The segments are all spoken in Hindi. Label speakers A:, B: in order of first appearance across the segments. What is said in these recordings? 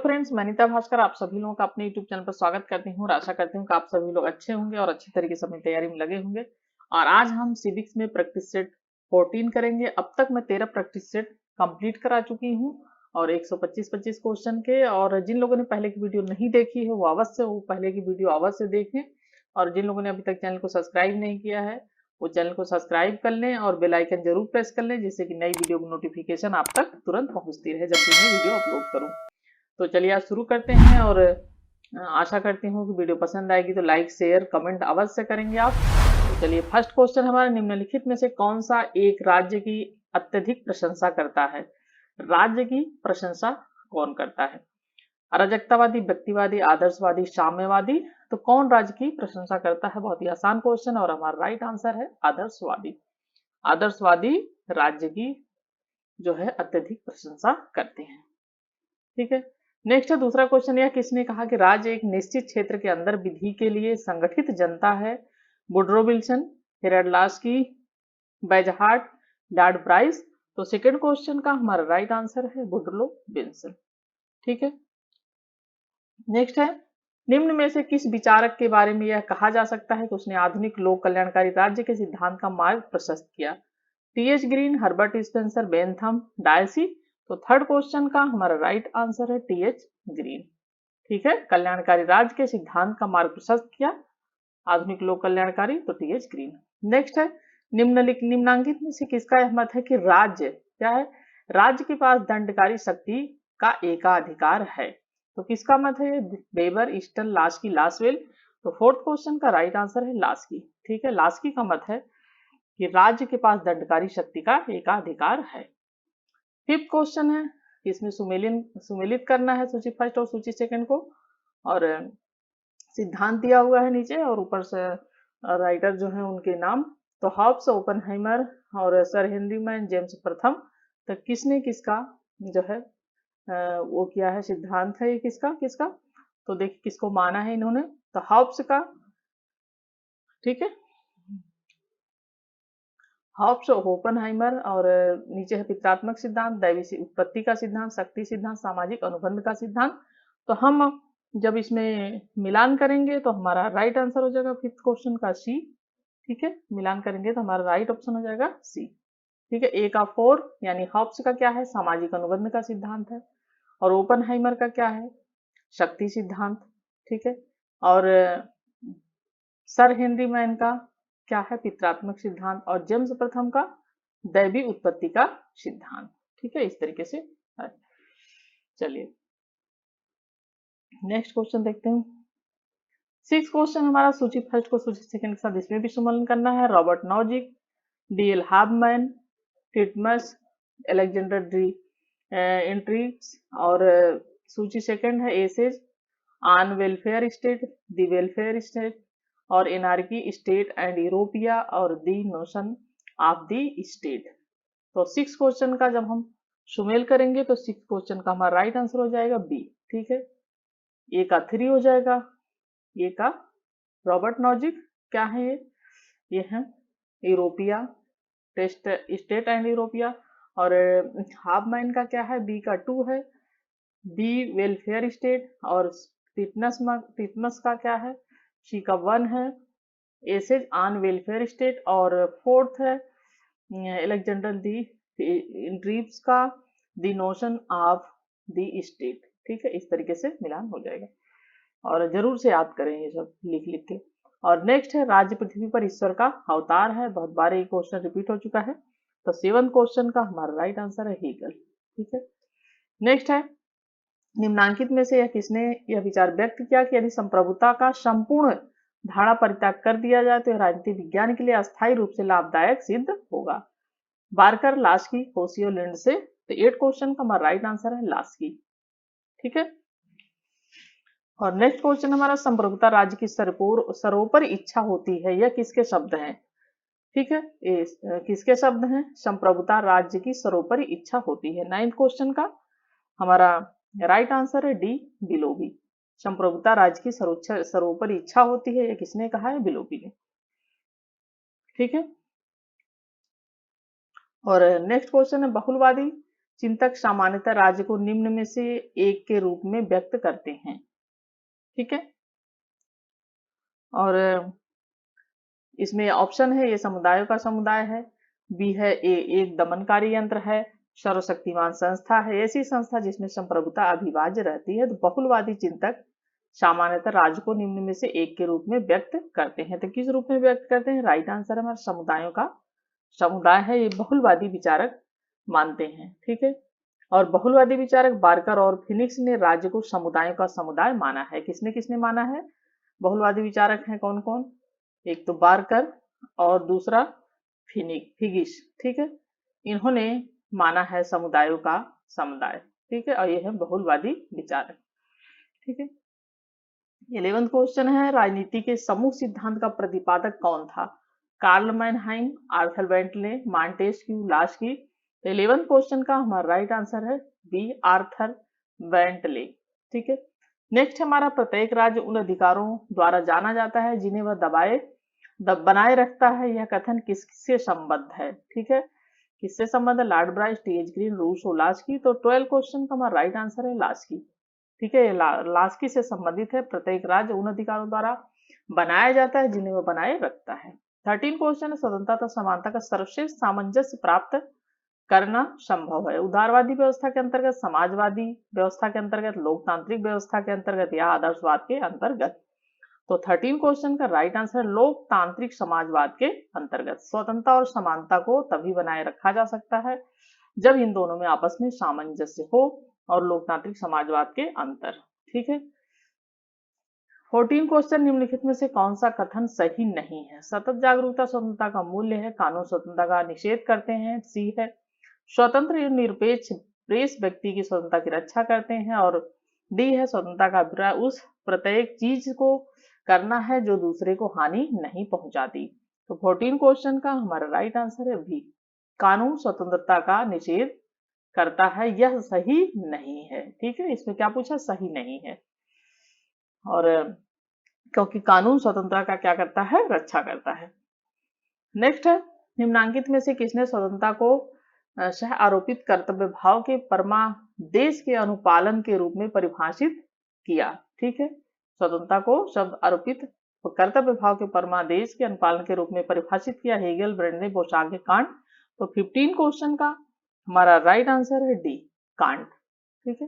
A: फ्रेंड्स, मैं अनीता भास्कर आप सभी लोगों का अपने यूट्यूब चैनल पर स्वागत करती हूँ और आशा करती हूँ कि आप सभी लोग अच्छे होंगे और अच्छी तरीके से अपनी तैयारी में लगे होंगे। और आज हम सिविक्स में प्रैक्टिस सेट 14 करेंगे। अब तक मैं 13 प्रैक्टिस सेट कंप्लीट करा चुकी हूँ और 125 क्वेश्चन के। और जिन लोगों ने पहले की वीडियो नहीं देखी है वो अवश्य वो पहले की वीडियो अवश्य देखें, और जिन लोगों ने अभी तक चैनल को सब्सक्राइब नहीं किया है वो चैनल को सब्सक्राइब कर लें और बेल आइकन जरूर प्रेस कर लें, जिससे कि नई वीडियो की नोटिफिकेशन आप तक तुरंत पहुंचती रहे जब भी मैं वीडियो अपलोड करूं। तो चलिए आज शुरू करते हैं और आशा करती हूँ कि वीडियो पसंद आएगी तो लाइक शेयर कमेंट अवश्य करेंगे आप। तो चलिए फर्स्ट क्वेश्चन हमारा, निम्नलिखित में से कौन सा एक राज्य की अत्यधिक प्रशंसा करता है? राज्य की प्रशंसा कौन करता है? अराजकतावादी, व्यक्तिवादी, आदर्शवादी, साम्यवादी। तो कौन राज्य की प्रशंसा करता है? बहुत ही आसान क्वेश्चन और हमारा राइट आंसर है आदर्शवादी। आदर्शवादी राज्य की जो है अत्यधिक प्रशंसा करते हैं। ठीक है, नेक्स्ट है दूसरा क्वेश्चन, यह किसने कहा कि राज्य एक निश्चित क्षेत्र के अंदर विधि के लिए संगठित जनता है? Woodrow Wilson, Harold Laski, Bagehot, Lord Bryce. तो सेकंड क्वेश्चन का हमारा राइट आंसर है वुडरो विल्सन। ठीक है, नेक्स्ट है, निम्न में से किस विचारक के बारे में यह कहा जा सकता है कि उसने आधुनिक लोक कल्याणकारी राज्य के सिद्धांत का मार्ग प्रशस्त किया? TH. Green, Herbert Spencer, Bentham, Dicey. तो थर्ड क्वेश्चन का हमारा राइट आंसर है टी.एच. ग्रीन। ठीक है, कल्याणकारी राज्य के सिद्धांत का मार्ग प्रशस्त किया आधुनिक लोक कल्याणकारी, तो टी.एच. ग्रीन। नेक्स्ट है, निम्नांकित में से किसका यह मत है कि राज्य क्या है? राज्य के पास दंडकारी शक्ति का एकाधिकार है। तो किसका मत है? Weber, eastern, Laski, Lasswell. तो फोर्थ क्वेश्चन का राइट आंसर है लास्की। ठीक है, लास्की का मत है कि राज्य के पास दंडकारी शक्ति का एकाधिकार है। फिफ्थ क्वेश्चन है, इसमें सुमेलित करना है सूची फर्स्ट और सूची सेकंड को, और सिद्धांत दिया हुआ है नीचे और ऊपर से राइटर जो है उनके नाम। तो हॉब्स, ओपनहाइमर और सर हेनरी मैन, जेम्स प्रथम। तो किसने किसका जो है वो किया है, सिद्धांत है ये किसका किसका? तो देखिए किसको माना है इन्होंने, तो हॉब्स का। ठीक है, हॉब्स, ओपनहाइमर और नीचे है पित्रात्मक सिद्धांत, दैवी उत्पत्ति का सिद्धांत, शक्ति सिद्धांत, सामाजिक अनुबंध का सिद्धांत। तो हम जब इसमें मिलान करेंगे तो हमारा राइट आंसर हो जाएगा फिफ्थ क्वेश्चन का सी। ठीक है, मिलान करेंगे तो हमारा राइट ऑप्शन हो जाएगा सी। ठीक है, ए का 4 यानी हॉब्स का क्या है? सामाजिक अनुबंध का सिद्धांत है। और ओपनहाइमर का क्या है? शक्ति सिद्धांत। ठीक है, और सर हेनरी मैन का क्या है? पित्रात्मक सिद्धांत। और जेम्स प्रथम का दैवी उत्पत्ति का सिद्धांत। ठीक है, इस तरीके से। चलिए नेक्स्ट क्वेश्चन देखते हैं। सिक्स क्वेश्चन हमारा, सूची फर्स्ट को सूची सेकंड के साथ इसमें भी सुमेलन करना है। Robert Nozick, D L. Hobman, Titmuss, Alexander D Entreves. और सूची सेकंड है essays on welfare state, the welfare state और एनार्की स्टेट एंड यूरोपिया और the notion of the state. तो सिक्स क्वेश्चन का जब हम सुमेल करेंगे तो सिक्स क्वेश्चन का हमारा राइट आंसर हो जाएगा बी। ठीक है, ए का 3 हो जाएगा, ए का रॉबर्ट नॉजिक क्या है ये है यूरोपिया टेस्ट स्टेट एंड यूरोपिया। और हाफमैन का क्या है? बी का 2 है, बी वेलफेयर स्टेट। और टिटमस का क्या है? सी का 1 है, एसेज ऑन वेलफेयर स्टेट। और फोर्थ है एलेक्जेंडर दी इंट्रीव्स का the notion of the state. ठीक है, इस तरीके से मिलान हो जाएगा और जरूर से याद करें ये सब लिख लिख के। और नेक्स्ट है, राज्य पृथ्वी पर ईश्वर का अवतार है। बहुत बार ये क्वेश्चन रिपीट हो चुका है, तो सेवन क्वेश्चन का हमारा राइट आंसर है हीगल। ठीक है, नेक्स्ट है, निम्नांकित में से यह किसने यह विचार व्यक्त किया कि यदि संप्रभुता का संपूर्ण धारणा परित्याग कर दिया जाए तो यह राजनीति विज्ञान के लिए अस्थायी रूप से लाभदायक सिद्ध होगा? Barker, Laski, Cosio, Lindsay. तो 8 क्वेश्चन का हमारा राइट आंसर है लास्की। ठीक है, और नेक्स्ट क्वेश्चन हमारा, संप्रभुता राज्य की सर्वोपरि इच्छा होती है, यह किसके शब्द हैं? ठीक है, ये किसके शब्द हैं? संप्रभुता राज्य की सर्वोपरि इच्छा होती है। 9th क्वेश्चन का हमारा राइट आंसर है डी, बिलोबी। संप्रभुता राज्य की सर्वोपरि इच्छा होती है, यह किसने कहा है? बिलोबी ने। ठीक है, और नेक्स्ट क्वेश्चन है, बहुलवादी चिंतक सामान्यतः राज्य को निम्न में से एक के रूप में व्यक्त करते हैं। ठीक है, और इसमें ऑप्शन है, ये समुदायों का समुदाय है, बी है ए एक दमनकारी यंत्र है, सर्वशक्तिमान संस्था है, ऐसी संस्था जिसमें संप्रभुता अभिवाज्य रहती है। तो बहुलवादी चिंतक सामान्यतः राज्य को निम्न में से एक के रूप में व्यक्त करते हैं। तो किस रूप में व्यक्त करते हैं? राइट आंसर हमारा समुदायों का समुदाय है, ये बहुलवादी विचारक मानते हैं। ठीक है, और बहुलवादी विचारक बार्कर और फिनिक्स ने राज्य को समुदायों का समुदाय माना है। किसने किसने माना है? बहुलवादी विचारक हैं कौन कौन? एक तो बार्कर और दूसरा फिगिस। ठीक है, इन्होंने माना है समुदायों का समुदाय। ठीक है, और ये है बहुलवादी विचारक। ठीक है, 11वां क्वेश्चन है, राजनीति के समूह सिद्धांत का प्रतिपादक कौन था? Karl Mannheim, Arthur Bentley, Montesquieu, Laski. 11वां क्वेश्चन का हमारा राइट आंसर है बी, आर्थर बेंटले। ठीक है, नेक्स्ट हमारा, प्रत्येक राज्य उन अधिकारों द्वारा जाना जाता है जिन्हें वह बनाए रखता है। यह कथन किससे संबद्ध है? ठीक है, किससे संबंध है? Lord Bryce, T H. Green, Rousseau, Laski. तो 12 क्वेश्चन का हमारा राइट आंसर है लास्की। ठीक है, लास्की से संबंधित है, प्रत्येक राज्य उन अधिकारों द्वारा बनाया जाता है जिन्हें वह बनाए रखता है। 13 क्वेश्चन है, स्वतंत्रता तथा समानता का सर्वश्रेष्ठ सामंजस्य प्राप्त करना संभव है। उदारवादी व्यवस्था के अंतर्गत, समाजवादी व्यवस्था के अंतर्गत, लोकतांत्रिक व्यवस्था के अंतर्गत या आदर्शवाद के अंतर्गत। तो 13 क्वेश्चन का राइट आंसर लोकतांत्रिक समाजवाद के अंतर्गत। स्वतंत्रता और समानता को तभी बनाए रखा जा सकता है जब इन दोनों में आपस में सामंजस्य हो, और लोकतांत्रिक समाजवाद के अंतर। ठीक है, 14 क्वेश्चन, निम्नलिखित में से कौन सा कथन सही नहीं है? सतत जागरूकता स्वतंत्रता का मूल्य है, कानून स्वतंत्रता का निषेध करते हैं, सी है। स्वतंत्र एवं निरपेक्ष प्रेस व्यक्ति की स्वतंत्रता की रक्षा करते हैं, और डी है, स्वतंत्रता का अभिप्राय उस प्रत्येक चीज को करना है जो दूसरे को हानि नहीं पहुंचाती। तो 14 क्वेश्चन का हमारा राइट आंसर है बी, कानून स्वतंत्रता का निषेध करता है, यह सही नहीं है। ठीक है, इसमें क्या पूछा? सही नहीं है, और क्योंकि कानून स्वतंत्रता का क्या करता है? रक्षा करता है। नेक्स्ट है, निम्नांकित में से किसने स्वतंत्रता को सह आरोपित कर्तव्य भाव के परमादेश के अनुपालन के रूप में परिभाषित किया? ठीक है, स्वतंत्रता को शब्द आरोपित कर्तव्य भाव के परमादेश के अनुपालन के रूप में परिभाषित किया, हेगल, ब्रेंडे, बोसागे, कांट। तो 15 क्वेश्चन का हमारा राइट आंसर है डी, कांट। ठीक है,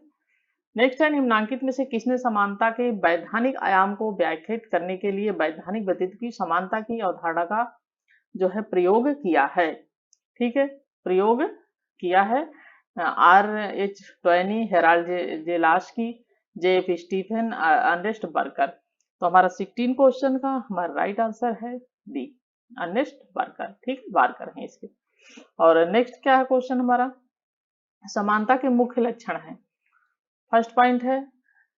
A: नेक्स्ट है, निम्नांकित में से किसने समानता के वैधानिक आयाम को व्याख्यायित करने के लिए वैधानिक व्यक्तित्व की समानता की अवधारणा का जो है प्रयोग किया है? ठीक है, प्रयोग किया है R.H. ट्वेनी, Herald J Laski, J.F. Stephen, Ernest बर्कर। तो हमारा 16 क्वेश्चन का हमारा राइट आंसर है डी, अर्नेस्ट बर्कर। ठीक, बार्कर है इसके। और नेक्स्ट क्या है क्वेश्चन हमारा? समानता के मुख्य लक्षण है। फर्स्ट पॉइंट है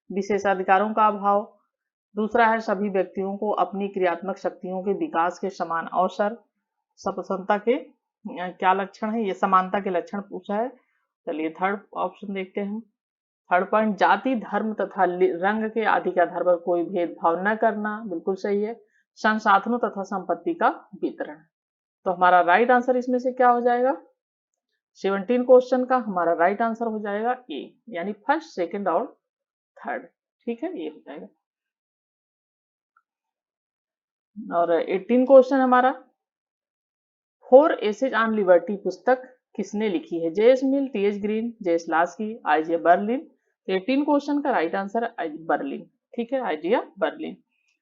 A: विशेषाधिकारों का अभाव, दूसरा है सभी व्यक्तियों को अपनी क्रियात्मक शक्तियों के विकास के समान अवसर। समानता के क्या लक्षण है? ये समानता के लक्षण पूछा है। चलिए थर्ड ऑप्शन देखते हैं। थर्ड पॉइंट, जाति, धर्म तथा रंग के आदि के आधार पर कोई भेदभाव न करना, बिल्कुल सही है। संसाधनों तथा संपत्ति का वितरण। तो हमारा राइट आंसर इसमें से क्या हो जाएगा? 17 क्वेश्चन का हमारा राइट आंसर हो जाएगा ए, यानी फर्स्ट, सेकंड और थर्ड। ठीक है, ये हो जाएगा। और 18 क्वेश्चन हमारा, 4 एसेज ऑन लिबर्टी पुस्तक किसने लिखी है? J.S. मिल, T.H. Green, J.S. Laski, I.J. Berlin. 18 question का राइट आंसर है बर्लिन। ठीक है, I.J. बर्लिन।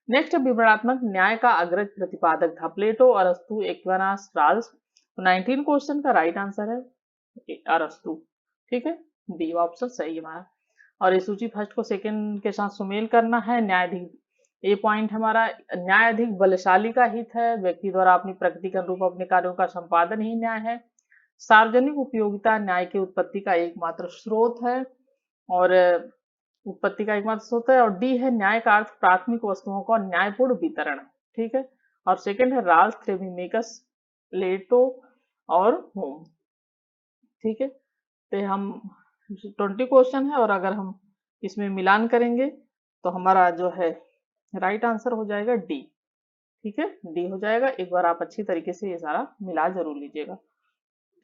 A: नेक्स्ट, विवरणात्मक न्याय का अग्रज प्रतिपादक था? प्लेटो, अरस्तु, एक्विनास, राल्स। 19 क्वेश्चन का राइट आंसर है अरस्तु। ठीक है, डी ऑप्शन सही है हमारा। और इस सूची फर्स्ट को सेकंड के साथ सुमेल करना है। न्यायाधीश, ए पॉइंट हमारा, न्यायाधीश बलशाली का हित है, व्यक्ति द्वारा अपनी प्रकृति के अनुरूप अपने कार्यों का संपादन ही न्याय है। सार्वजनिक उपयोगिता न्याय की उत्पत्ति का एकमात्र स्रोत है, और उत्पत्ति का एकमात्र स्रोत है। और डी है, न्याय का अर्थ प्राथमिक वस्तुओं का न्यायपूर्ण वितरण। ठीक है, और सेकंड है राल्फ, थ्रेमिमेकस, प्लेटो और होम। ठीक है, तो हम 20 क्वेश्चन है, और अगर हम इसमें मिलान करेंगे तो हमारा जो है राइट आंसर हो जाएगा डी। ठीक है, डी हो जाएगा। एक बार आप अच्छी तरीके से ये सारा मिला जरूर लीजिएगा।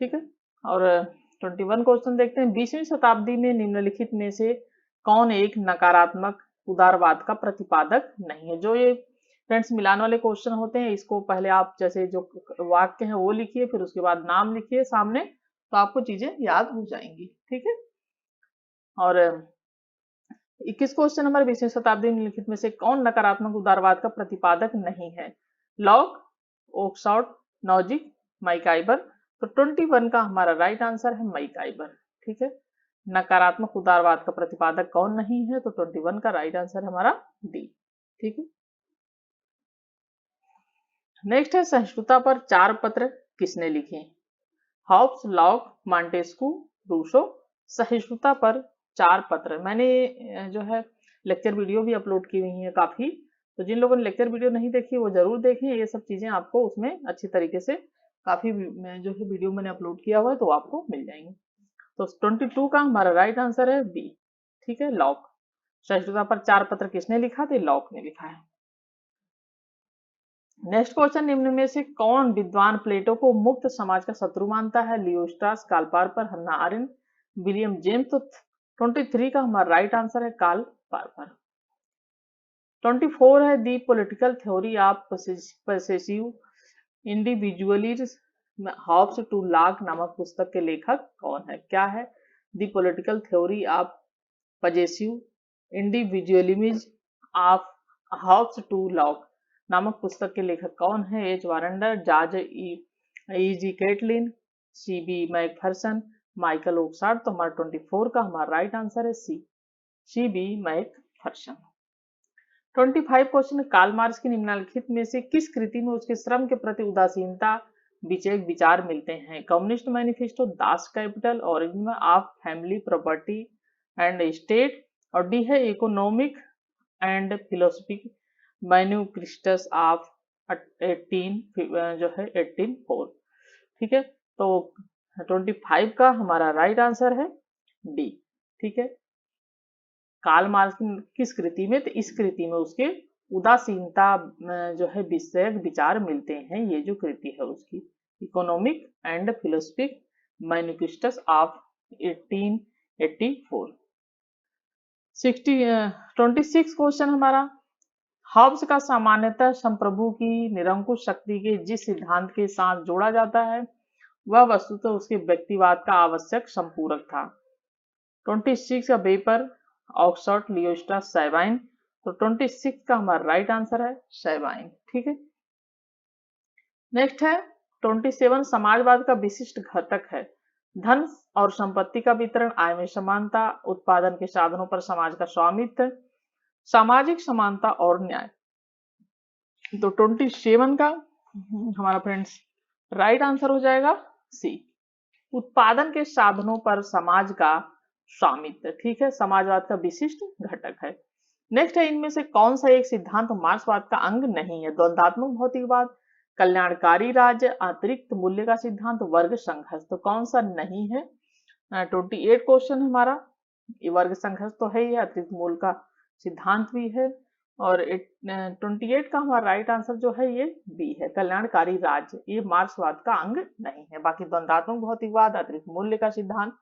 A: ठीक है, और 21 क्वेश्चन देखते हैं। 20वीं शताब्दी में निम्नलिखित में से कौन एक नकारात्मक उदारवाद का प्रतिपादक नहीं है। जो ये फ्रेंड्स मिलान वाले क्वेश्चन होते हैं, इसको पहले आप जैसे जो वाक्य है वो लिखिए, फिर उसके बाद नाम लिखिए सामने, तो आपको चीजें याद हो जाएंगी। ठीक है। और 21 क्वेश्चन नंबर, 20वीं शताब्दी में निम्नलिखित में से कौन नकारात्मक उदारवाद का प्रतिपादक नहीं है। Locke, Oakeshott, Nozick, MacIver. तो 21 का हमारा राइट आंसर है माइकाइबर। ठीक है। नकारात्मक उदारवाद का प्रतिपादक कौन नहीं है, तो 21 का राइट आंसर हमारा डी। ठीक है। नेक्स्ट है सहिष्णुता पर 4 पत्र किसने लिखे। Hobbes, Locke, Montesquieu, Rousseau. सहिष्णुता पर 4 पत्र, मैंने जो है लेक्चर वीडियो भी अपलोड की हुई है काफी, तो जिन लोगों ने लेक्चर वीडियो नहीं देखी वो जरूर देखें। ये सब चीजें आपको उसमें अच्छी तरीके से काफी जो है वीडियो मैंने अपलोड किया हुआ है, तो आपको मिल जाएंगे। तो 22 का हमारा राइट आंसर है बी। ठीक है, लॉक। सहिष्णुता पर 4 पत्र किसने लिखा, तो लॉक ने लिखा है। नेक्स्ट क्वेश्चन, निम्न में से कौन विद्वान प्लेटो को मुक्त समाज का शत्रु मानता है। Leo Strauss, Karl Popper, Hannah Arendt, William James. तो 23 का हमारा राइट आंसर है कार्ल पार्पर। 24 है the political theory of possessive individualism Hobbes to Locke नामक पुस्तक के लेखक कौन है। क्या है, the political theory of possessive individualism of Hobbes to Locke नामक पुस्तक के लेखक कौन है। H Warrender, George E G Catlin, C B Macpherson, Michael Oakeshott. तो हमारा 24 का हमारा राइट आंसर है C B Macpherson. 25 question, Karl Marx की निम्नलिखित में से किस कृति में उसके श्रम के प्रति उदासीनता विषयक विचार मिलते हैं। Communist manifesto, Das Kapital, origin of family property and state. और डी है economic and philosophic manuscripts of 18 जो है 1804। ठीक है। तो 25 का हमारा राइट आंसर है डी। ठीक है। कार्ल मार्क्स की किस कृति में, तो इस कृति में उसके उदासीनता जो है विषयक विचार मिलते हैं। ये जो कृति है उसकी economic and philosophic manuscripts of 1884। 26 question हमारा, हॉब्स का सामान्यतः संप्रभु की निरंकुश शक्ति के जिस सिद्धांत के साथ जोड़ा जाता है वह वस्तुतः उसके व्यक्तिवाद का आवश्यक संपूरक था। 26 का वेपर, ऑक्सफोर्ड, लियोस्ट्रास, सैवाइन। तो 26 का हमारा राइट आंसर है सैवाइन। ठीक है। नेक्स्ट है 27, समाजवाद का विशिष्ट घटक है। धन और संपत्ति का वितरण, आय में समानता, उत्पादन के साधनों पर समाज का स्वामित्व, सामाजिक समानता और न्याय। तो 27 का हमारा फ्रेंड्स राइट आंसर हो जाएगा सी, उत्पादन के साधनों पर समाज का स्वामित्व। ठीक है, समाजवाद का विशिष्ट घटक है। नेक्स्ट है, इनमें से कौन सा एक सिद्धांत मार्क्सवाद का अंग नहीं है। द्वंद्वात्मक भौतिकवाद, कल्याणकारी राज्य, अतिरिक्त मूल्य का सिद्धांत, वर्ग संघर्ष। तो कौन सा नहीं है। 28 क्वेश्चन हमारा, ये वर्ग संघर्ष तो है ही, अतिरिक्त मूल्य का सिद्धांत भी है। और 28 का हमारा राइट आंसर जो है ये बी है, कल्याणकारी राज्य। ये मार्क्सवाद का अंग नहीं है। बाकी द्वंद्वात्मक भौतिकवाद, अतिरिक्त मूल्य का सिद्धांत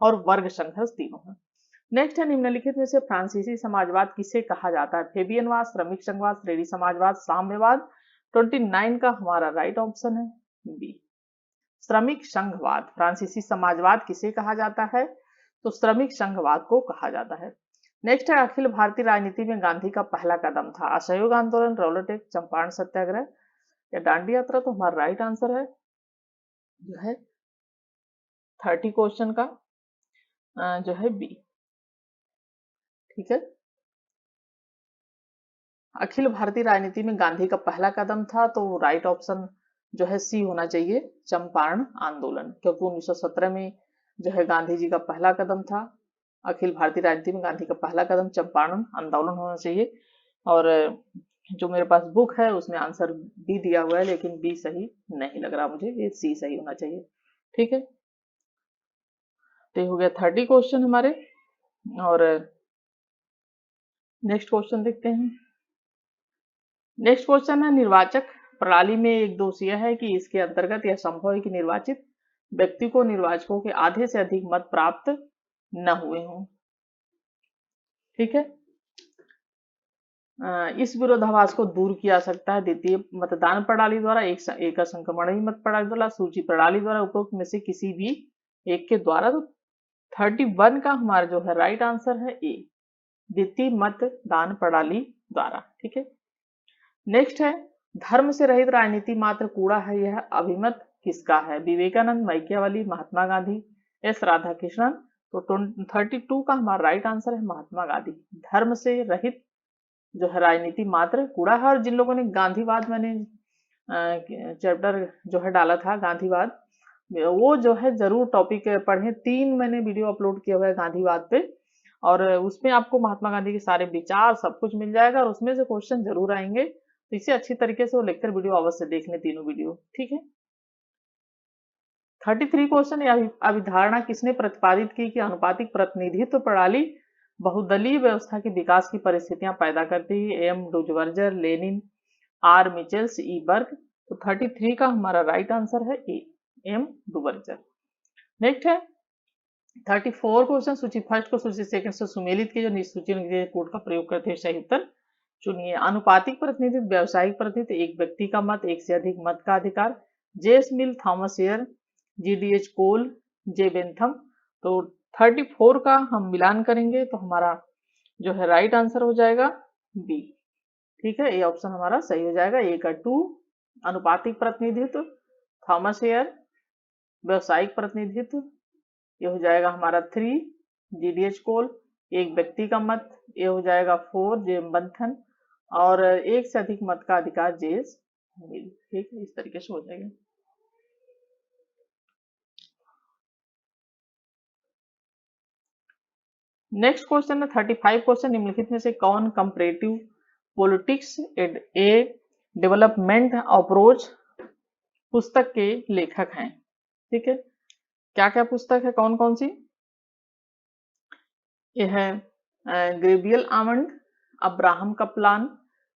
A: और वर्ग संघर्ष तीनों है। नेक्स्ट है, निम्नलिखित में से फ्रांसीसी समाजवाद किसे कहा जाता है। फेबियनवाद, श्रमिक संघवाद, श्रेणी समाजवाद, साम्यवाद। 29 का हमारा राइट ऑप्शन है बी, श्रमिक संघवाद। फ्रांसीसी समाजवाद किसे कहा जाता है, तो श्रमिक संघवाद को कहा जाता है। नेक्स्ट है, अखिल भारतीय राजनीति में गांधी का पहला कदम था। असहयोग आंदोलन, रौलट एक्ट, चंपारण सत्याग्रह या दांडी यात्रा। तो हमारा राइट आंसर है जो है 30 क्वेश्चन का जो है बी। ठीक है, अखिल भारतीय राजनीति में गांधी का पहला कदम था, तो राइट ऑप्शन जो है सी होना चाहिए, चंपारण आंदोलन। क्योंकि 1917 में जो है गांधी जी का पहला कदम था। अखिल भारतीय राजनीति में गांधी का पहला कदम चंपारण आंदोलन होना चाहिए। और जो मेरे पास बुक है उसमें आंसर बी दिया हुआ है, लेकिन बी सही नहीं लग रहा मुझे, ये सी सही होना चाहिए। ठीक है, तो हो गया 30 क्वेश्चन हमारे। और नेक्स्ट क्वेश्चन देखते हैं। नेक्स्ट क्वेश्चन है, निर्वाचक प्रणाली में एक दोष यह है कि इसके अंतर्गत यह संभव है कि निर्वाचित व्यक्ति को निर्वाचकों के आधे से अधिक मत प्राप्त न हुए हों। ठीक है, इस विरोधाभास को दूर किया सकता है द्वितीय मतदान प्रणाली द्वारा, एक संक्रमणीय मत प्रणाली द्वारा, सूची प्रणाली द्वारा, उपरोक्त में से किसी भी एक के द्वारा। तो 31 का हमारा जो है राइट आंसर है ए, द्वितीय मतदान प्रणाली द्वारा। ठीक है, नेक्स्ट है धर्म से रहित राजनीति मात्र कूड़ा है, यह अभिमत किसका है? Vivekananda, Machiavelli, Mahatma Gandhi, S Radhakrishnan. तो 32 का हमारा राइट आंसर है महात्मा गांधी। धर्म से रहित जो है राजनीति मात्र कूड़ा है। और जिन लोगों ने गांधीवाद, मैंने चैप्टर जो है डाला था गांधीवाद, वो जो है जरूर टॉपिक पढ़ें। 3 मैंने वीडियो अपलोड किया हुआ है गांधीवाद पे, और उसमें आपको महात्मा गांधी के सारे विचार सब कुछ मिल जाएगा, और उसमें से क्वेश्चन जरूर आएंगे। तो इसे अच्छी तरीके से वो लेक्चर वीडियो अवश्य देख लें, तीनों वीडियो। ठीक है, 33 क्वेश्चन, अभिधारणा किसने प्रतिपादित की कि अनुपातिक प्रतिनिधित्व प्रणाली बहुदलीय व्यवस्था के विकास की परिस्थितियां पैदा करती है? एम डुजवर्जर, लेनिन, आर मिचेल्स, ई बर्ग। तो 33 का हमारा राइट आंसर है ए, एम डुवर्जर। नेक्स्ट है 34 क्वेश्चन, सूची फर्स्ट को सूची सेकंड से सुमेलित कीजिए, जो सूची कोड का प्रयोग करते हैं सही उत्तर चुनिए। अनुपातिक प्रतिनिधित्व, व्यावसायिक प्रतिनिधित्व, एक व्यक्ति का मत, एक से अधिक मत का अधिकार। जेस मिल, थॉमस एयर, जीडीएच कोल, जे बेंथम। तो 34 का हम मिलान करेंगे तो हमारा जो है राइट आंसर हो जाएगा बी। ठीक है, ये ऑप्शन हमारा सही हो जाएगा। ए का 2 अनुपातिक प्रतिनिधित्व, थॉमस एयर व्यावसायिक प्रतिनिधित्व, ये हो जाएगा हमारा 3 जीडीएच कोल, एक व्यक्ति का मत, ये हो जाएगा 4 जेम बंथन, और एक से अधिक मत का अधिकार जेस मिल। ठीक है, इस तरीके से हो जाएगा। नेक्स्ट क्वेश्चन है 35 क्वेश्चन, निम्नलिखित में से कौन कंपैरेटिव पॉलिटिक्स ए डेवलपमेंट अप्रोच पुस्तक के लेखक हैं? ठीक है, क्या क्या पुस्तक है, कौन कौन सी? ये है Gabriel Almond, Abraham Kaplan,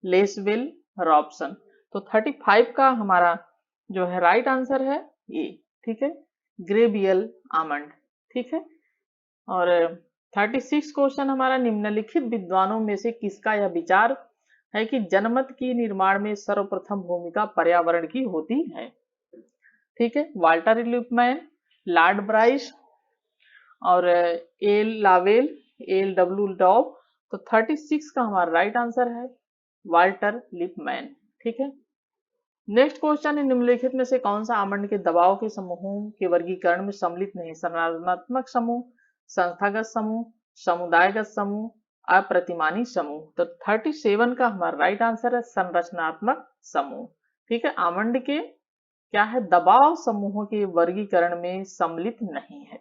A: Lasswell, Robson. तो 35 का हमारा जो है राइट आंसर है ये। ठीक है, ग्रेबियल आमंड। ठीक है, और 36 क्वेश्चन हमारा, निम्नलिखित विद्वानों में से किसका यह विचार है कि जनमत की निर्माण में सर्वप्रथम भूमिका पर्यावरण की होती है? ठीक है, वाल्टर लिपमैन, लॉर्ड ब्राइस, और एल लावेल, एल डब्ल्यू डॉब। तो 36 का हमारा राइट आंसर है वाल्टर लिपमैन। ठीक है, नेक्स्ट क्वेश्चन है, निम्नलिखित में से कौन सा आमंड के दबाव के समूहों के वर्गीकरण में सम्मिलित नहीं? संरचनात्मक समूह, संस्थागत समूह, समुदायगत समूह, अप्रतिमानी समूह। तो 37 का हमारा राइट आंसर है संरचनात्मक समूह। ठीक है, आमंड के क्या है, दबाव समूहों के वर्गीकरण में सम्मिलित नहीं है।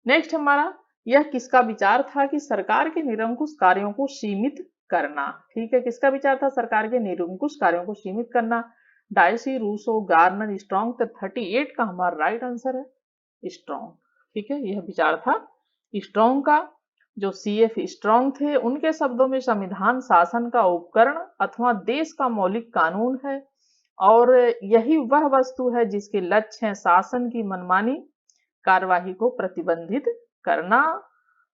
A: नेक्स्ट हमारा, यह किसका विचार था कि सरकार के निरंकुश कार्यों को सीमित करना? ठीक है, किसका विचार था सरकार के निरंकुश कार्यों को सीमित करना? Dicey, Rousseau, Garner, Strong. तो 38 का हमारा राइट आंसर है स्ट्रॉन्ग। ठीक है, यह विचार था स्ट्रॉन्ग का। जो सीएफ स्ट्रॉन्ग थे, उनके शब्दों में संविधान शासन का उपकरण अथवा देश का मौलिक कानून है, और यही वह वस्तु है जिसके लक्ष्य है शासन की मनमानी कार्यवाही को प्रतिबंधित करना,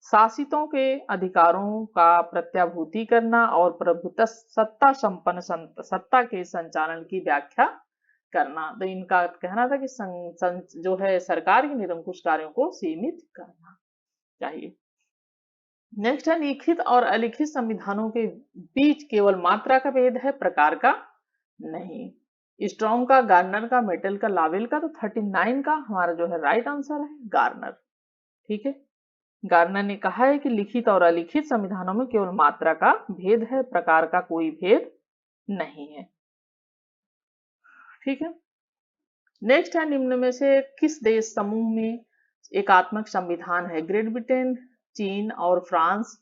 A: शासितों के अधिकारों का प्रत्याभूति करना, और प्रभुत्व सत्ता संपन्न सत्ता के संचालन की व्याख्या करना। तो इनका कहना था कि जो है सरकार के निरंकुश कार्यों को सीमित करना चाहिए। नेक्स्ट है, लिखित और अलिखित संविधानों के बीच केवल मात्रा का भेद है, प्रकार का नहीं। स्ट्रॉन्ग का, गार्नर का, मेटल का, लावेल का। तो 39 का हमारा जो है राइट आंसर है गार्नर। ठीक है, गार्नर ने कहा है कि लिखित और अलिखित संविधानों में केवल मात्रा का भेद है, प्रकार का कोई भेद नहीं है। ठीक है, नेक्स्ट है, निम्न में से किस देश समूह में एकात्मक संविधान है? ग्रेट ब्रिटेन, चीन और फ्रांस,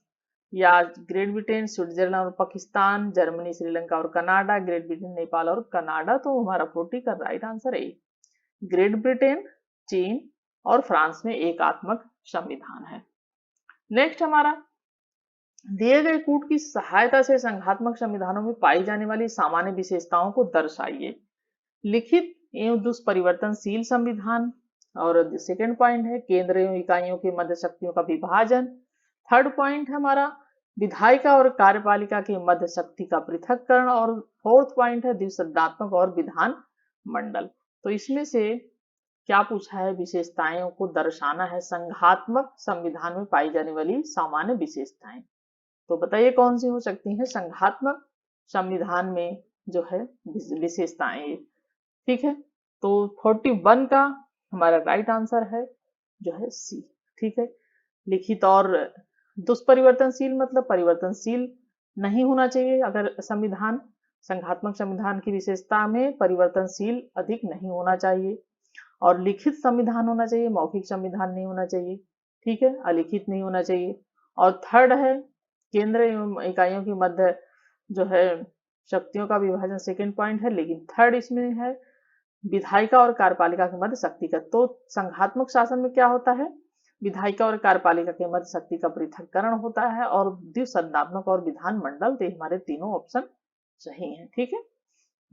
A: या ग्रेट ब्रिटेन, स्विट्जरलैंड और पाकिस्तान, जर्मनी, श्रीलंका और कनाडा, ग्रेट ब्रिटेन, नेपाल और कनाडा। तो हमारा 40 का राइट आंसर है ग्रेट ब्रिटेन, चीन और फ्रांस में एकात्मक संविधान है। नेक्स्ट हमारा, दिए गए कूट की सहायता से संघात्मक संविधानों में पाई जाने वाली सामान्य विशेषताओं को दर्शाइए। लिखित एवं दुष्परिवर्तनशील संविधान। और सेकंड पॉइंट है केंद्र एवं इकाइयों के मध्य शक्तियों का विभाजन। थर्ड पॉइंट है हमारा विधायिका और कार्यपालिका के मध्य शक्ति का पृथक्करण। और फोर्थ पॉइंट है द्विसदनात्मक और विधान मंडल। तो इसमें से क्या पूछा है, विशेषताओं को दर्शाना है संघात्मक संविधान में पाई जाने वाली सामान्य विशेषताएं। तो बताइए कौन सी हो सकती हैं संघात्मक संविधान में जो है विशेषताएं। ठीक है, तो 41 का हमारा राइट आंसर है जो है सी। ठीक है, लिखित और दुष्परिवर्तनशील मतलब परिवर्तनशील नहीं होना चाहिए। अगर संविधान संघात्मक संविधान की विशेषता में परिवर्तनशील अधिक नहीं होना चाहिए। और लिखित संविधान होना चाहिए, मौखिक संविधान नहीं होना चाहिए। ठीक है, अलिखित नहीं होना चाहिए। और थर्ड है केंद्र एवं इकाइयों के मध्य जो है शक्तियों का विभाजन, सेकेंड पॉइंट है। लेकिन थर्ड इसमें है विधायिका और कार्यपालिका के मध्य शक्ति का। तो संघात्मक शासन में क्या होता है, विधायिका और कार्यपालिका के मध्य शक्ति का पृथक्करण होता है। और द्विसदनात्मक और विधान मंडल, तो हमारे तीनों ऑप्शन सही है। ठीक है,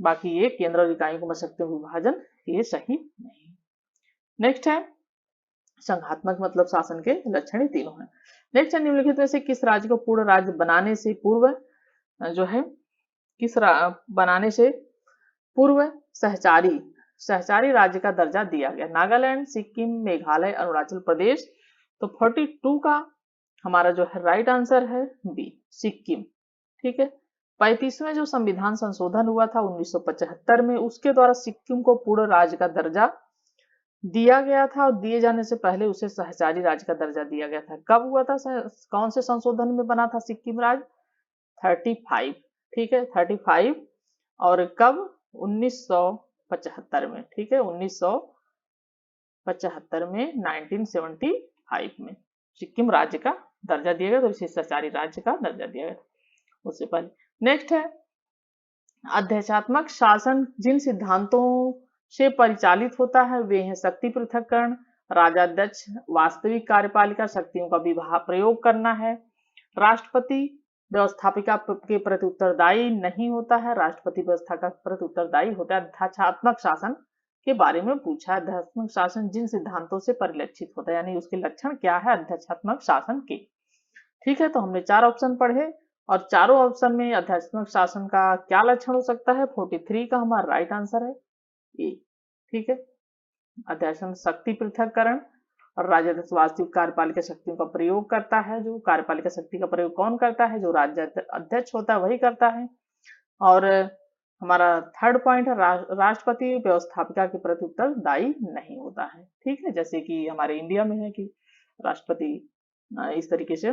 A: बाकी ये केंद्र और इकाइयों के मध्य शक्तियों का विभाजन ये सही नहीं। नेक्स्ट है संघात्मक मतलब शासन के लक्षण ही तीनों हैं। नेक्स्ट है निम्नलिखित में से किस राज्य को पूर्ण राज्य बनाने से पूर्व जो है बनाने से पूर्व सहचारी राज्य का दर्जा दिया गया। नागालैंड, सिक्किम, मेघालय, अरुणाचल प्रदेश। तो 42 का हमारा जो है राइट आंसर है बी सिक्किम। ठीक है, 35वें जो संविधान संशोधन हुआ था 1975 में, उसके द्वारा सिक्किम को पूर्ण राज्य का दर्जा दिया गया था। और दिए जाने से पहले उसे सहचारी राज्य का दर्जा दिया गया था। कब हुआ था, कौन से संशोधन में बना था सिक्किम राज्य, 35। ठीक है, 35। और कब, 1975 में। ठीक है, 1975 में, 1975 में सिक्किम राज्य का दर्जा दिया गया। तो इसे सहचारी राज्य का दर्जा दिया गया उससे पहले। नेक्स्ट है अध्यक्षात्मक शासन जिन सिद्धांतों से परिचालित होता है वे हैं शक्ति पृथक्करण, राजाध्यक्ष, वास्तविक कार्यपालिका शक्तियों का प्रयोग करना है, राष्ट्रपति व्यवस्थापिका के प्रति उत्तरदायी नहीं होता है, राष्ट्रपति व्यवस्था का प्रति उत्तरदायी होता है। अध्यक्षात्मक शासन के बारे में पूछा है, अध्यक्षात्मक शासन जिन सिद्धांतों से परिलक्षित होता है, यानी उसके लक्षण क्या है अध्यक्षात्मक शासन के। ठीक है, तो हमने 4 ऑप्शन पढ़े और चारों ऑप्शन में अध्यात्मक शासन का क्या लक्षण हो सकता है, 43 का हमारा राइट आंसर है ए। ठीक है, अध्यात्म शक्ति पृथक्करण और राजाध्यक्ष वास्तविक कार्यपालिका शक्तियों का प्रयोग करता है। जो कार्यपालिका शक्ति का प्रयोग कौन करता है, जो राज्य अध्यक्ष होता है वही करता है। और हमारा थर्ड पॉइंट है राष्ट्रपति व्यवस्थापिका के प्रति उत्तरदायी नहीं होता है। ठीक है, जैसे कि हमारे इंडिया में है कि राष्ट्रपति इस तरीके से,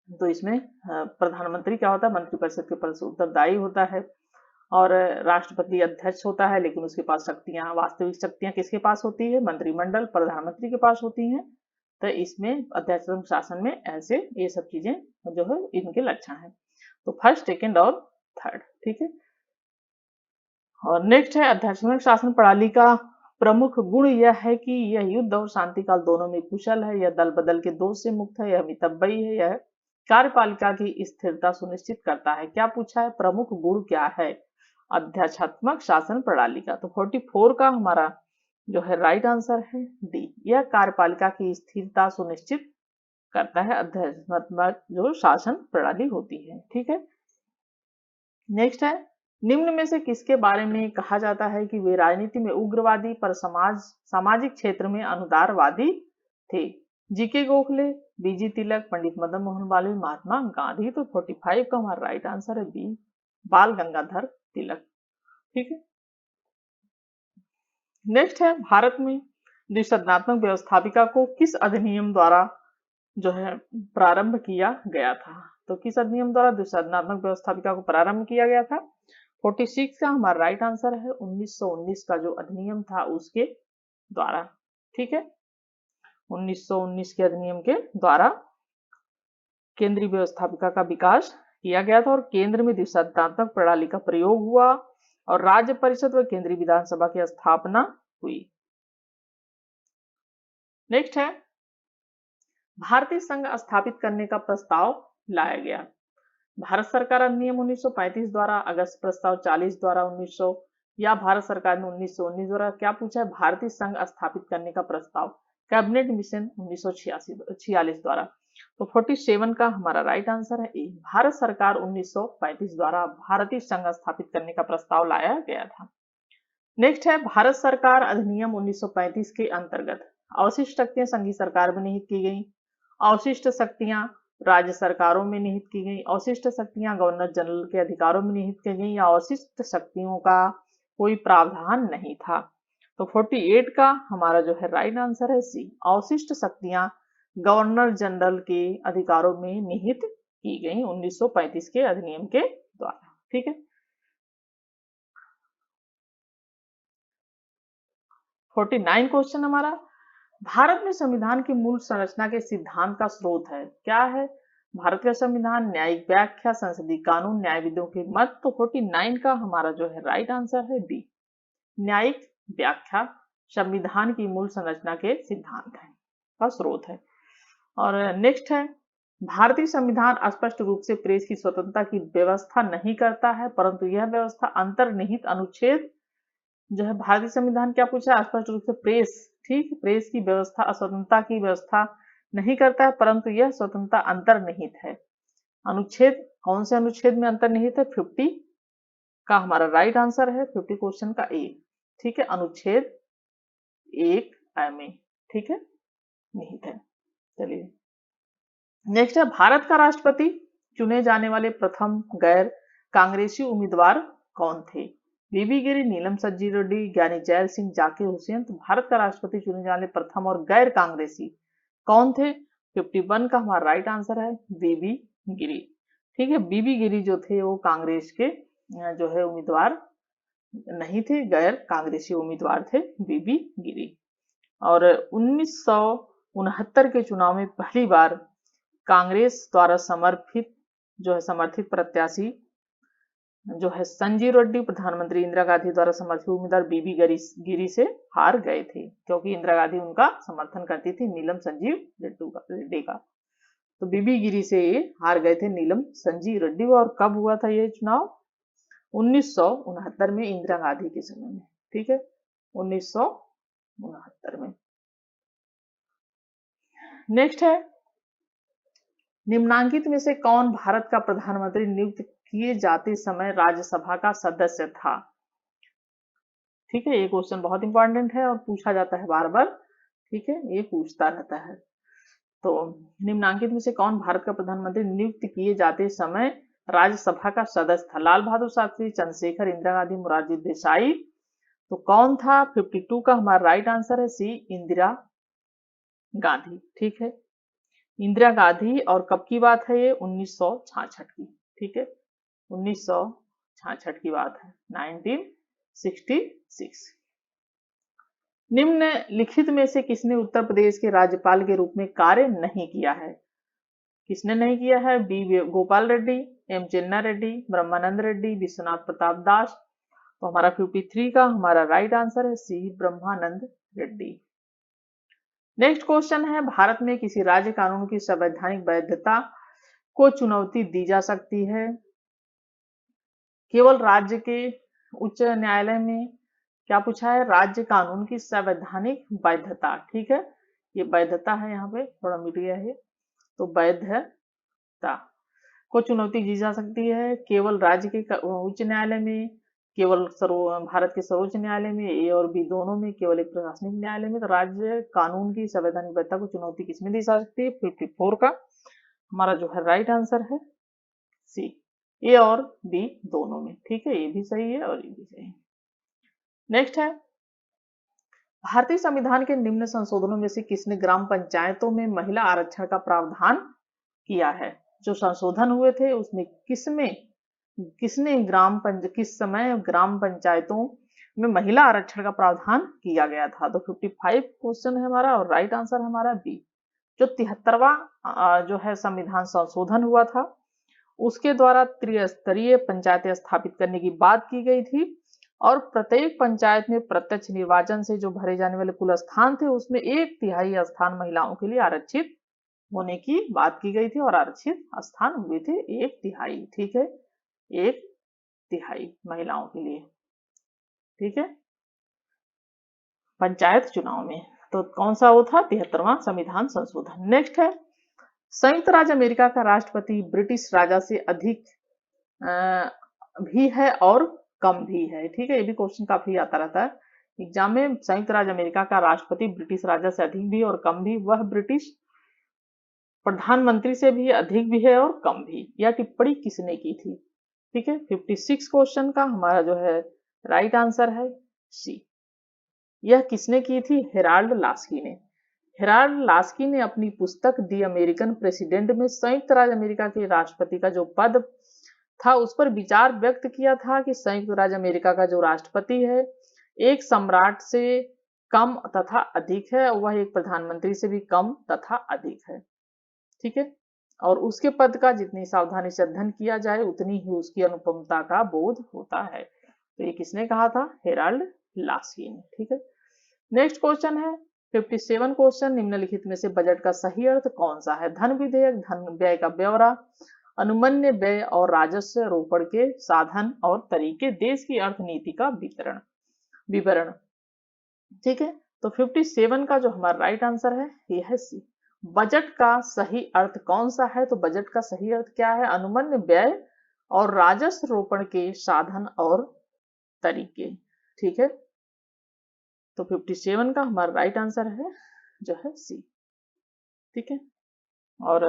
A: तो इसमें प्रधानमंत्री क्या होता है, मंत्रिपरिषद के प्रति उत्तरदायी होता है। और राष्ट्रपति अध्यक्ष होता है, लेकिन उसके पास शक्तियां, वास्तविक शक्तियां किसके पास होती है, मंत्रिमंडल प्रधानमंत्री के पास होती हैं। तो इसमें अध्यात्मक शासन में ऐसे ये सब चीजें जो है इनके लक्षण है। तो फर्स्ट, सेकेंड और थर्ड। ठीक है, और नेक्स्ट है अध्यात्मक शासन प्रणाली का प्रमुख गुण यह है कि यह युद्ध और शांति काल दोनों में कुशल है, यह दल बदल के दोष से मुक्त है, यह मितव्ययी है, यह कार्यपालिका की स्थिरता सुनिश्चित करता है। क्या पूछा है, प्रमुख गुण क्या है अध्यात्मक शासन प्रणाली का। तो 44 का हमारा जो है राइट आंसर है डी, यह कार्यपालिका की स्थिरता सुनिश्चित करता है, अध्यात्मक जो शासन प्रणाली होती है। ठीक है, नेक्स्ट है निम्न में से किसके बारे में कहा जाता है कि वे राजनीति में उग्रवादी पर सामाजिक क्षेत्र में अनुदारवादी थे। जीके गोखले, बीजी तिलक, पंडित मदन मोहन मालवीय, महात्मा गांधी। तो 45 का हमारा राइट आंसर है बी, बाल गंगाधर तिलक। ठीक है, नेक्स्ट है भारत में द्विसदनात्मक व्यवस्थापिका को किस अधिनियम द्वारा जो है प्रारंभ किया गया था। तो किस अधिनियम द्वारा द्विसदनात्मक व्यवस्थापिका को प्रारंभ किया गया था, 46 का हमारा राइट आंसर है 1919 का जो अधिनियम था उसके द्वारा। ठीक है, 1919 के अधिनियम के द्वारा केंद्रीय व्यवस्थापिका का विकास किया गया था और केंद्र में द्विसदनात्मक प्रणाली का प्रयोग हुआ और राज्य परिषद व केंद्रीय विधानसभा की स्थापना हुई। नेक्स्ट है भारतीय संघ स्थापित करने का प्रस्ताव लाया गया। भारत सरकार अधिनियम 1935 द्वारा, अगस्त प्रस्ताव 40 द्वारा, या भारत सरकार ने 1919 द्वारा क्या पूछा है, भारतीय संघ स्थापित करने का प्रस्ताव कैबिनेट मिशन 1946 द्वारा। तो 47 का हमारा राइट आंसर है ए, भारत सरकार 1935 द्वारा भारतीय संघ स्थापित करने का प्रस्ताव लाया गया था। नेक्स्ट है भारत सरकार अधिनियम 1935 के अंतर्गत अवशिष्ट शक्तियां संघीय सरकार में निहित की गई, अवशिष्ट शक्तियां राज्य सरकारों में निहित की गई, अवशिष्ट शक्तियां गवर्नर जनरल के अधिकारों में निहित की गई, या अवशिष्ट शक्तियों का कोई प्रावधान नहीं था। तो 48 का हमारा जो है राइट आंसर है सी, अवशिष्ट शक्तियां गवर्नर जनरल के अधिकारों में निहित की गई 1935 के अधिनियम के द्वारा। ठीक है, 49 क्वेश्चन हमारा, भारत में संविधान की मूल संरचना के सिद्धांत का स्रोत है, क्या है, भारत का संविधान, न्यायिक व्याख्या, संसदीय कानून, न्यायविदों के मत। तो 49 का हमारा जो है राइट आंसर है बी, न्यायिक व्याख्या संविधान की मूल संरचना के सिद्धांत है का स्रोत है। और नेक्स्ट है भारतीय संविधान स्पष्ट रूप से प्रेस की स्वतंत्रता की व्यवस्था नहीं करता है, परंतु यह व्यवस्था अंतर्निहित अनुच्छेद जो है, भारतीय संविधान क्या पूछा है, स्पष्ट रूप से प्रेस, ठीक, प्रेस की व्यवस्था स्वतंत्रता की व्यवस्था नहीं करता है, परंतु यह स्वतंत्रता अंतर्निहित है। अनुच्छेद, कौन से अनुच्छेद में अंतर्निहित है, 50 का हमारा राइट आंसर है, 50 क्वेश्चन का ए, ठीक है, अनुच्छेद 1 में, ठीक है, निहित है। चलिए नेक्स्ट है भारत का राष्ट्रपति चुने जाने वाले प्रथम गैर कांग्रेसी उम्मीदवार कौन थे, बीबी गिरी, नीलम संजीव रेड्डी, ज्ञानी जैल सिंह, जाकिर हुसैन। तो भारत का राष्ट्रपति चुने जाने वाले प्रथम और गैर कांग्रेसी कौन थे, 51 का हमारा राइट आंसर है बीबी गिरी। ठीक है, बीबी गिरी जो थे वो कांग्रेस के जो है उम्मीदवार नहीं थे, गैर कांग्रेसी उम्मीदवार थे बीबी गिरी। और 1969 के चुनाव में पहली बार कांग्रेस द्वारा समर्थित प्रत्याशी जो है संजीव रेड्डी प्रधानमंत्री इंदिरा गांधी द्वारा समर्थित उम्मीदवार बीबी गिरी से हार गए थे, क्योंकि इंदिरा गांधी उनका समर्थन करती थी नीलम संजीव रेड्डी का। तो बीबी गिरी से ये हार गए थे नीलम संजीव रेड्डी। और कब हुआ था ये चुनाव, 1969 में, इंदिरा गांधी के समय में। ठीक है, 1969 में। नेक्स्ट है निम्नांकित में से कौन भारत का प्रधानमंत्री नियुक्त किए जाते समय राज्यसभा का सदस्य था। ठीक है, ये क्वेश्चन बहुत इंपॉर्टेंट है और पूछा जाता है बार बार। ठीक है, ये पूछता रहता है। तो निम्नांकित में से कौन भारत का प्रधानमंत्री नियुक्त किए जाते समय राज्यसभा का सदस्य था, लाल बहादुर शास्त्री, चंद्रशेखर, इंदिरा गांधी, मोरारजी देसाई। तो कौन था, 52 का हमारा राइट आंसर है सी, इंदिरा गांधी। ठीक है, इंदिरा गांधी। और कब की बात है ये, 1966 की। ठीक है, 1966 की बात है, 1966। निम्नलिखित में से किसने उत्तर प्रदेश के राज्यपाल के रूप में कार्य नहीं किया है, किसने नहीं किया है, बी गोपाल रेड्डी, एम चेन्ना रेड्डी, ब्रह्मानंद रेड्डी, विश्वनाथ प्रताप दास। तो हमारा 53 का हमारा राइट आंसर है सी, ब्रह्मानंद रेड्डी। नेक्स्ट क्वेश्चन है भारत में किसी राज्य कानून की संवैधानिक वैधता को चुनौती दी जा सकती है केवल राज्य के उच्च न्यायालय में। क्या पूछा है, राज्य कानून की संवैधानिक वैधता। ठीक है, ये वैधता है, यहाँ पे थोड़ा मिट गया है, तो वैधता को चुनौती दी जा सकती है केवल राज्य के उच्च न्यायालय में, केवल भारत के सर्वोच्च न्यायालय में, ए और बी दोनों में, केवल एक प्रशासनिक न्यायालय में। तो राज्य कानून की संवैधानिक वैधता को चुनौती किसमें दी जा सकती है, 54 का हमारा जो है राइट आंसर है सी, ए और बी दोनों में। ठीक है, ये भी सही है और ये भी सही है। नेक्स्ट है भारतीय संविधान के निम्न संशोधनों में से किसने ग्राम पंचायतों में महिला आरक्षण का प्रावधान किया है। जो संशोधन हुए थे उसमें किसने किस समय ग्राम पंचायतों में महिला आरक्षण का प्रावधान किया गया था। तो 55 क्वेश्चन है हमारा और राइट आंसर हमारा बी। जो 73वां जो है संविधान संशोधन हुआ था उसके द्वारा त्रिस्तरीय पंचायतें स्थापित करने की बात की गई थी और प्रत्येक पंचायत में प्रत्यक्ष निर्वाचन से जो भरे जाने वाले कुल स्थान थे उसमें 1/3 स्थान महिलाओं के लिए आरक्षित होने की बात की गई थी और आरक्षित स्थान हुए थे 1/3। ठीक है, 1/3 महिलाओं के लिए। ठीक है, पंचायत चुनाव में। तो कौन सा वो था? 73वां संविधान संशोधन। नेक्स्ट है, संयुक्त राज्य अमेरिका का राष्ट्रपति ब्रिटिश राजा से अधिक भी है और कम भी है। ठीक है, ये भी क्वेश्चन काफी आता रहता है एग्जाम में। संयुक्त राज्य अमेरिका का राष्ट्रपति ब्रिटिश राजा से अधिक भी और कम भी, वह ब्रिटिश प्रधानमंत्री से भी अधिक भी है और कम भी। यह टिप्पणी किसने की थी? ठीक है, 56 क्वेश्चन का हमारा जो है राइट आंसर है सी। यह किसने की थी? हेराल्ड लास्की ने। हेराल्ड लास्की ने अपनी पुस्तक दी अमेरिकन प्रेसिडेंट में संयुक्त राज्य अमेरिका के राष्ट्रपति का जो पद था उस पर विचार व्यक्त किया था कि संयुक्त राज्य अमेरिका का जो राष्ट्रपति है एक सम्राट से कम तथा अधिक है, वह एक प्रधानमंत्री से भी कम तथा अधिक है। ठीक है, और उसके पद का जितनी सावधानी से अध्ययन किया जाए उतनी ही उसकी अनुपमता का बोध होता है। तो ये किसने कहा था? हेराल्ड लास्की ने। ठीक है, नेक्स्ट क्वेश्चन है 57 क्वेश्चन, निम्नलिखित में से बजट का सही अर्थ कौन सा है? धन विधेयक, धन व्यय का ब्यौरा, अनुमन्य व्यय और राजस्व रोपण के साधन और तरीके, देश की अर्थनीति का विवरण। ठीक है, तो 57 का जो हमारा राइट आंसर है ये है सी। बजट का सही अर्थ कौन सा है? तो बजट का सही अर्थ क्या है? अनुमन्य व्यय और राजस्व रोपण के साधन और तरीके। ठीक है, तो 57 का हमारा राइट आंसर है जो है सी। ठीक है, और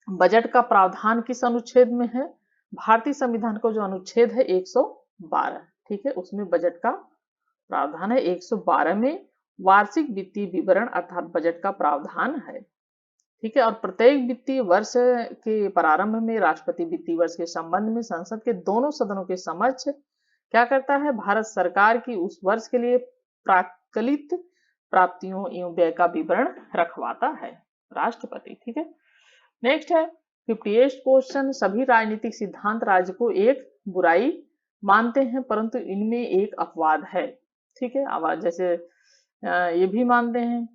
A: बजट का प्रावधान किस अनुच्छेद में है? भारतीय संविधान को जो अनुच्छेद है 112। ठीक है, उसमें बजट का प्रावधान है। 112 में वार्षिक वित्तीय विवरण अर्थात बजट का प्रावधान है। ठीक है, और प्रत्येक वित्तीय वर्ष के प्रारंभ में राष्ट्रपति वित्तीय वर्ष के संबंध में संसद के दोनों सदनों के समक्ष क्या करता है? भारत सरकार की उस वर्ष के लिए प्राक्कलित प्राप्तियों एवं व्यय का विवरण रखवाता है राष्ट्रपति। ठीक है, नेक्स्ट है 58 क्वेश्चन, सभी राजनीतिक सिद्धांत राज्य को एक बुराई मानते हैं परंतु इनमें एक अपवाद है। ठीक है, आवाज जैसे ये भी मानते हैं,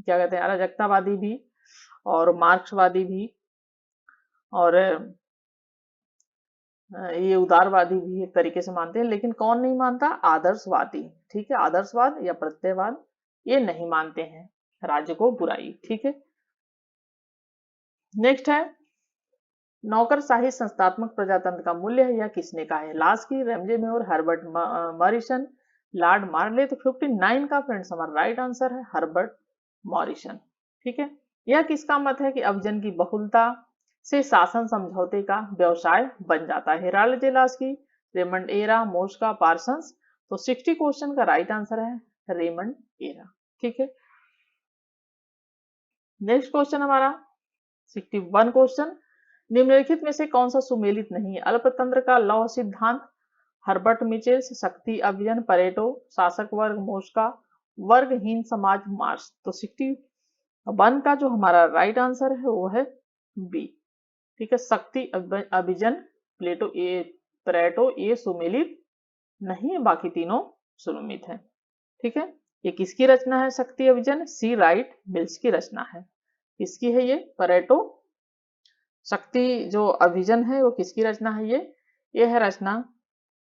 A: क्या कहते हैं, अराजकतावादी भी और मार्क्सवादी भी और ये उदारवादी भी एक तरीके से मानते हैं, लेकिन कौन नहीं मानता? आदर्शवादी। ठीक है, आदर्शवाद या प्रत्ययवाद ये नहीं मानते हैं राज्य को बुराई। ठीक है, नेक्स्ट है नौकरशाही संस्थात्मक प्रजातंत्र का मूल्य है, यह किसने कहा है? लास्की, रैमजे में और हर्बर्ट मॉरिसन, लॉर्ड मार्ले। तो 59 का फ्रेंड्स हमारा राइट आंसर है हर्बर्ट मॉरिसन। ठीक है, यह किसका मत है कि अभिजन की बहुलता से शासन समझौते का व्यवसाय बन जाता है? Harold J Laski, Raymond Aron, Mosca, Parsons. तो 60 क्वेश्चन का राइट आंसर है रेमंड एरा। ठीक है, नेक्स्ट क्वेश्चन हमारा 61 क्वेश्चन, निम्नलिखित में से कौन सा सुमेलित नहीं है? अल्पतंत्र का लौह सिद्धांत, हर्बर्ट मिचेल्स, शक्ति अभियान, परेटो, शासक वर्ग, मोस्का, वर्गहीन समाज, मार्क्स। तो 61 का जो हमारा राइट आंसर है वो है बी। ठीक है, शक्ति अभिजन, प्लेटो ए परेटो ये सुमेलित नहीं है, बाकी तीनों सुमेलित है। ठीक है, ये किसकी रचना है? शक्ति अभिजन सी राइट मिल्स की रचना है। किसकी है ये? परेटो। शक्ति जो अभिजन है वो किसकी रचना है? ये है रचना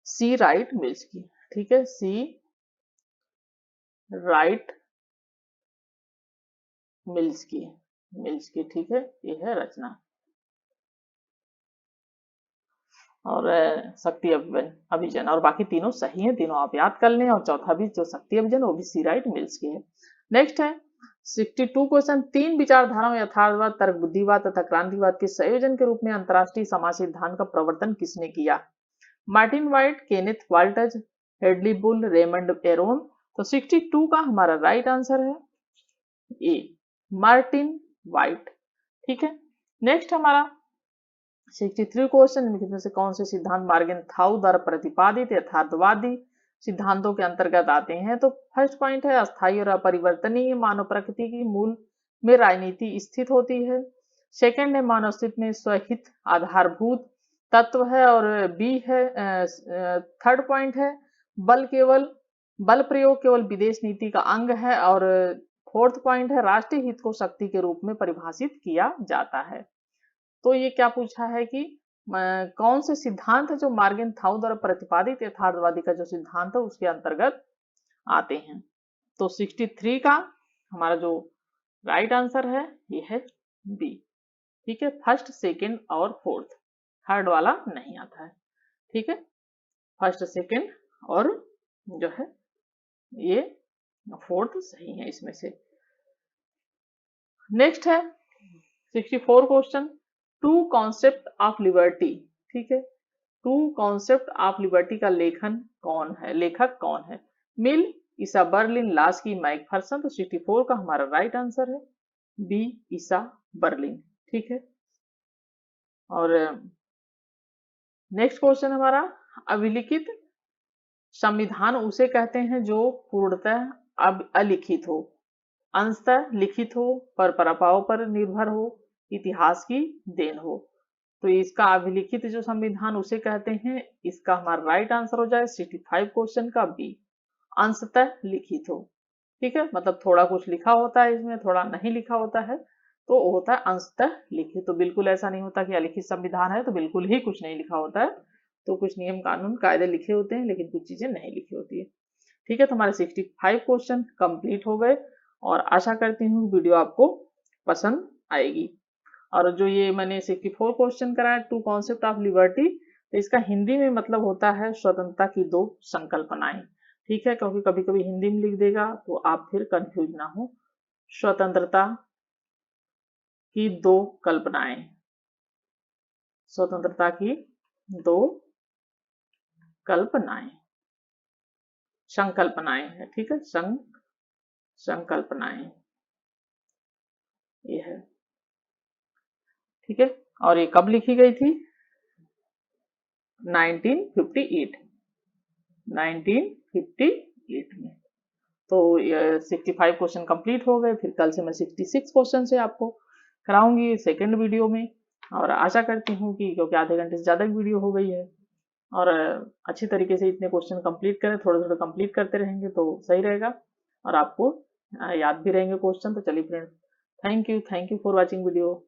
A: सी राइट मिल्स की। ठीक है, सी राइट मिल्स की। ठीक है, ये है रचना। और शक्ति अभिजन और बाकी तीनों सही है, तीनों आप याद कर लें। और चौथा भी जो शक्ति अभिजन वो भी सी राइट मिल्स की है। नेक्स्ट है 62 क्वेश्चन, तीन विचारधाराओं यथार्थवाद, तर्क बुद्धिवाद तथा क्रांतिवाद के संयोजन के रूप में अंतरराष्ट्रीय समाज सिद्धांत का प्रवर्तन किसने किया? Martin Wight, Kenneth Waltz, Hedley Bull, Raymond Aron. तो 62 का हमारा राइट आंसर है ए मार्टिन वाइट। ठीक है, नेक्स्ट हमारा 63 क्वेश्चन, इनमें से कौन से सिद्धांत मार्गन थाउ द्वारा प्रतिपादित यथार्थवादी सिद्धांतों के अंतर्गत आते हैं? तो फर्स्ट पॉइंट है अस्थायी और अपरिवर्तनीय मानव प्रकृति की मूल में राजनीति स्थित होती है। सेकंड है मानव अस्तित्व में स्वहित आधारभूत तत्व है। और बी है थर्ड पॉइंट है बल प्रयोग केवल विदेश नीति का अंग है। और फोर्थ पॉइंट है राष्ट्रीय हित को शक्ति के रूप में परिभाषित किया जाता है। तो ये क्या पूछा है कि कौन से सिद्धांत है जो मॉर्गेनथाउ द्वारा प्रतिपादित यथार्थवादी का जो सिद्धांत है उसके अंतर्गत आते हैं? तो 63 का हमारा जो राइट आंसर है ये है बी। ठीक है, फर्स्ट, सेकंड और फोर्थ, थर्ड वाला नहीं आता है। ठीक है, फर्स्ट, सेकंड और जो है ये फोर्थ सही है इसमें से। नेक्स्ट है 64 question, two concept of liberty. ठीक है, टू कॉन्सेप्ट ऑफ लिबर्टी का लेखक कौन है? मिल, ईसा बर्लिन, लास्की, मैकफरसन। तो 64 का हमारा राइट आंसर है बी, ईसा बर्लिन। ठीक है, और नेक्स्ट क्वेश्चन हमारा, अभिलिखित संविधान उसे कहते हैं जो पूर्णतः अलिखित हो, अंशतः लिखित हो, परंपराओं पर निर्भर हो, इतिहास की देन हो। तो इसका अभिलिखित जो संविधान उसे कहते हैं, इसका हमारा राइट आंसर हो जाए 65 क्वेश्चन का बी, अंशतः लिखित हो। ठीक है, मतलब थोड़ा कुछ लिखा होता है इसमें, थोड़ा नहीं लिखा होता है, तो होता है अंशतः लिखित। तो बिल्कुल ऐसा नहीं होता कि अलिखित संविधान है तो बिल्कुल ही कुछ नहीं लिखा होता है। तो कुछ नियम कानून कायदे लिखे होते हैं लेकिन कुछ चीजें नहीं लिखी होती है। ठीक है, तो हमारे 65 क्वेश्चन कंप्लीट हो गए और आशा करती हूँ वीडियो आपको पसंद आएगी। और जो ये मैंने 64 क्वेश्चन कराया, टू कॉन्सेप्ट ऑफ लिबर्टी, तो इसका हिंदी में मतलब होता है स्वतंत्रता की दो संकल्पनाएं। ठीक है, क्योंकि कभी कभी हिंदी में लिख देगा तो आप फिर कंफ्यूज ना हो। स्वतंत्रता की दो कल्पनाएं, स्वतंत्रता की दो कल्पनाएं, संकल्पनाएं है। ठीक है, संकल्पनाएं ये है। ठीक है, और ये कब लिखी गई थी? 1958 में। तो 65 क्वेश्चन कंप्लीट हो गए। फिर कल से मैं 66 क्वेश्चन से आपको कराऊंगी सेकंड वीडियो में। और आशा करती हूँ कि क्योंकि आधे घंटे से ज्यादा वीडियो हो गई है और अच्छी तरीके से इतने क्वेश्चन कंप्लीट करें, थोड़े थोड़े कंप्लीट करते रहेंगे तो सही रहेगा और आपको याद भी रहेंगे क्वेश्चन। तो चलिए friends, thank you for watching video.